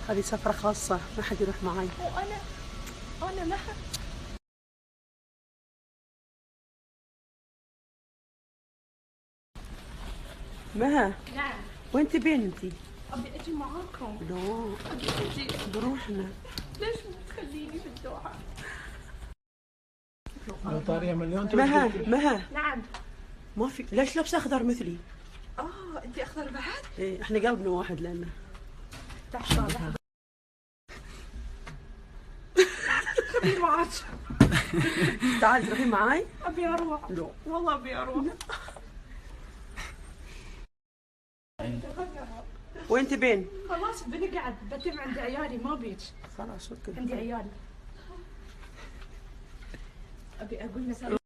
هذه سفرة خاصة، ما حد يروح معي. وأنا ما مها، نعم. وين تبين انتي؟ أبي أجي معاكم. لا أبي أجي. بروحنا. ليش ما تخليني في الدوحة؟ لو طاريه مليون مها نعم. ما في، ليش لابسه اخضر مثلي؟ أنت أخضر بعد؟ ايه احنا قلبنا واحد لنا. لحظة. خليني معاك. تعال تروحين معاي؟ أبي أروح. لا والله أبي أروح. وين تبين؟ خلاص بنقعد بتم عند عيالي ما بيج. خلاص اوكي. عندي عيالي. أبي أقول لك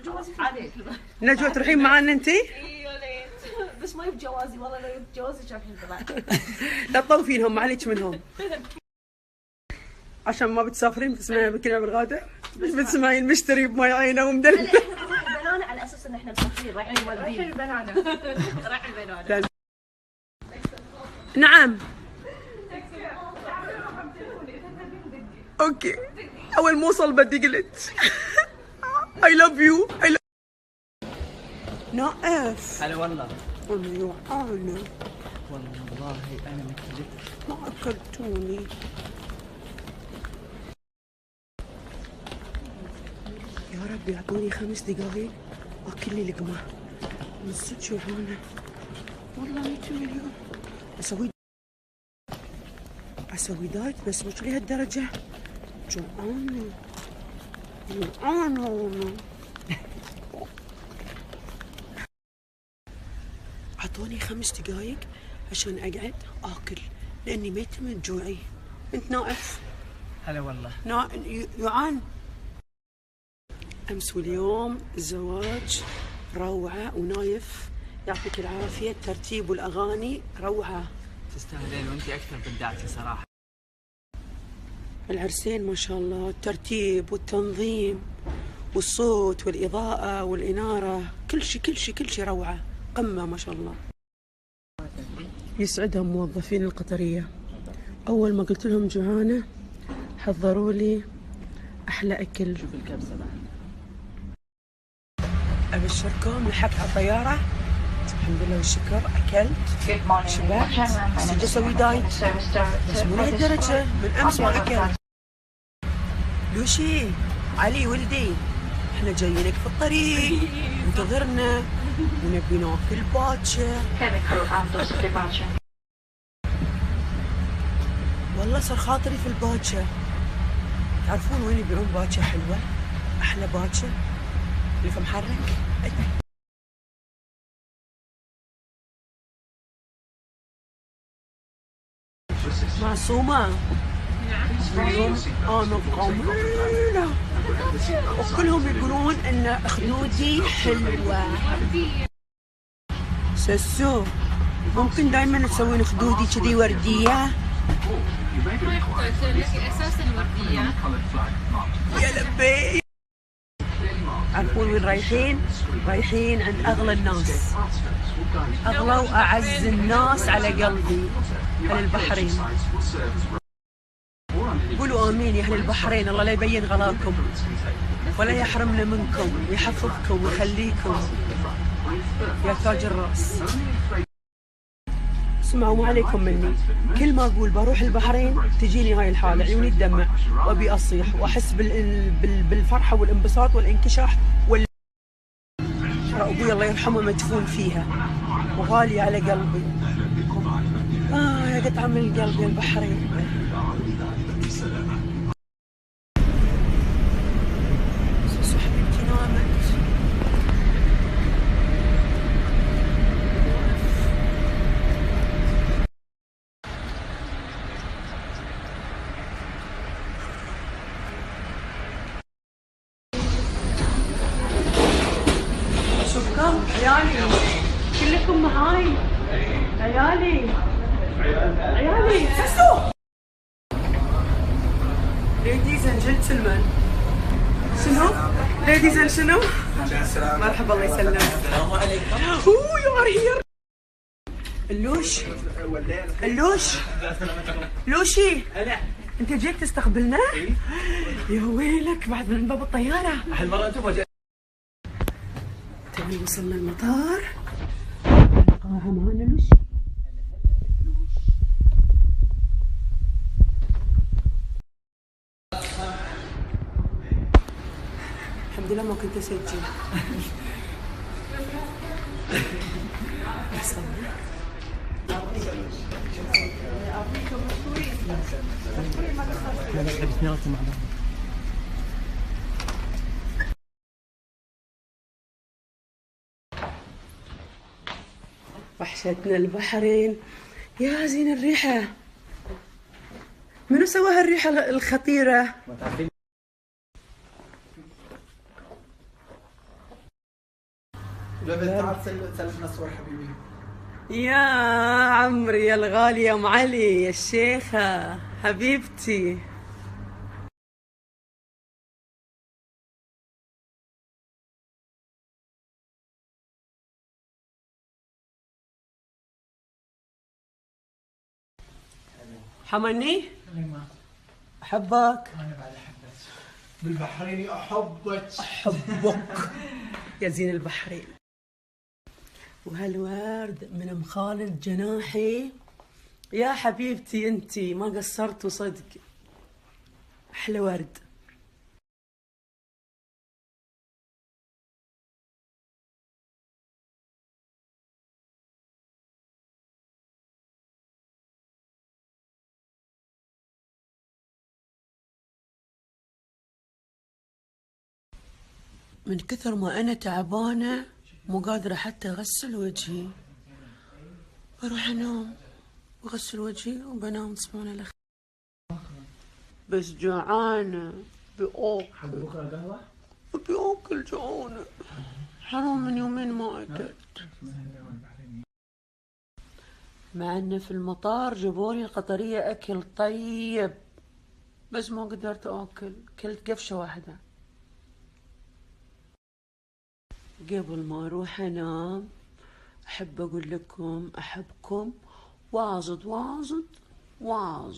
جوازي عليك. نجوى تروحين معانا انتي؟ يا ليت بس ما يب جوازي والله لو يب جوازي كان حلو بعد. لا تطوفينهم، ما عليك منهم. عشان ما بتسافرين بتسمعين بكلمة بالغادة؟ مش بتسمعين مشتري بماي عينه ومدلل. البنانة على اساس ان احنا مسافرين رايحين رايحين البنانة. رايح البنانة. نعم. اوكي اول ما اوصل بدي قلت I love you. نائف. هلا والله. انا جوعانة. والله انا متلف. ما اكلتوني. يا رب يعطوني 5 دقايق اكل لي لقمة. من صدق جوعانة والله 100 مليون. اسوي دايت بس مش لهالدرجة. جوعانة والله. اعطوني 5 دقايق عشان اقعد اكل لاني ميتة من جوعي. انت نائف؟ هلا والله. يعان. امس واليوم الزواج روعة ونايف يعطيك العافية. الترتيب والاغاني روعة. تستاهلين وانت اكثر بدعتي صراحه. العرسين ما شاء الله، الترتيب والتنظيم والصوت والإضاءة والإنارة، كل شيء روعة، قمة ما شاء الله. يسعدهم موظفين القطرية. أول ما قلت لهم جوعانة حضروا لي أحلى أكل. شوف الكبسه بعد. أبشركم لحقت على الطيارة الحمد لله والشكر. أكلت شبعت بس أسوي دايت بس مو لهالدرجة. من أمس ما أكلت. لوشي علي ولدي احنا جايينك في الطريق انتظرنا ونبي ناكل باكر. والله صار خاطري في الباكر. تعرفون وين يبيعون باكر حلوة؟ أحلى باكر اللي في محرك. معصومة اليوم أنا قميلة وكلهم يقولون إن خدودي حلوة. سسو ممكن دايما تسوين خدودي كذي وردية؟ اساسا وردية. يا لبي. عارفون وين رايحين؟ رايحين عند أغلى الناس، أغلى وأعز الناس على قلبي، أهل البحرين. قولوا آمين يا أهل البحرين. الله لا يبين غلاكم ولا يحرمنا منكم ويحفظكم ويخليكم يا تاج الرأس. اسمعوا ما عليكم مني، كل ما أقول بروح البحرين تجيني هاي الحالة، عيوني تدمع وأبي أصيح وأحس بالفرحة والانبساط والانكشاح ترى أبوي الله يرحمه مدفون فيها وغالي على قلبي. يا قطعة من القلب يا البحرين. سوسو حبيبتي نامت. شكرا عيالي كلكم معاي. عيالي سوسو. ليديز اند جنتلمان. شنو؟ ليديز اند شنو؟ مرحبا الله يسلمك. السلام عليكم. يو ار هير. اللوش اللوش لوشي، انت جيت تستقبلنا؟ يا ويلك بعد من باب الطيارة. هالمرة انتم تبي وصلنا المطار نلقاها معنا لوش. الحمد لله ما كنت اسجل. وحشتنا البحرين يا زين الريحة. منو سوى هالريحة الخطيرة؟ تعال سلمنا صور حبيبي. يا عمري يا الغالي يا ام علي يا الشيخة حبيبتي. حمني احبك. انا بعد احبك بالبحريني، احبك احبك يا زين البحرين. وهالورد من ام خالد جناحي يا حبيبتي، انتي ما قصرتوا صدق، احلى ورد. من كثر ما انا تعبانه مو قادره حتى اغسل وجهي، بروح انام بغسل وجهي وبنام تصبحون على خير. بس جوعانه بأكل. بكره قهوة؟ بأكل جوعانه، حرام من يومين ما اكلت. مع ان في المطار جابولي القطريه اكل طيب بس ما قدرت اكل، كلت قفشه واحده. قبل ما اروح انام احب اقول لكم احبكم واجد واجد واجد.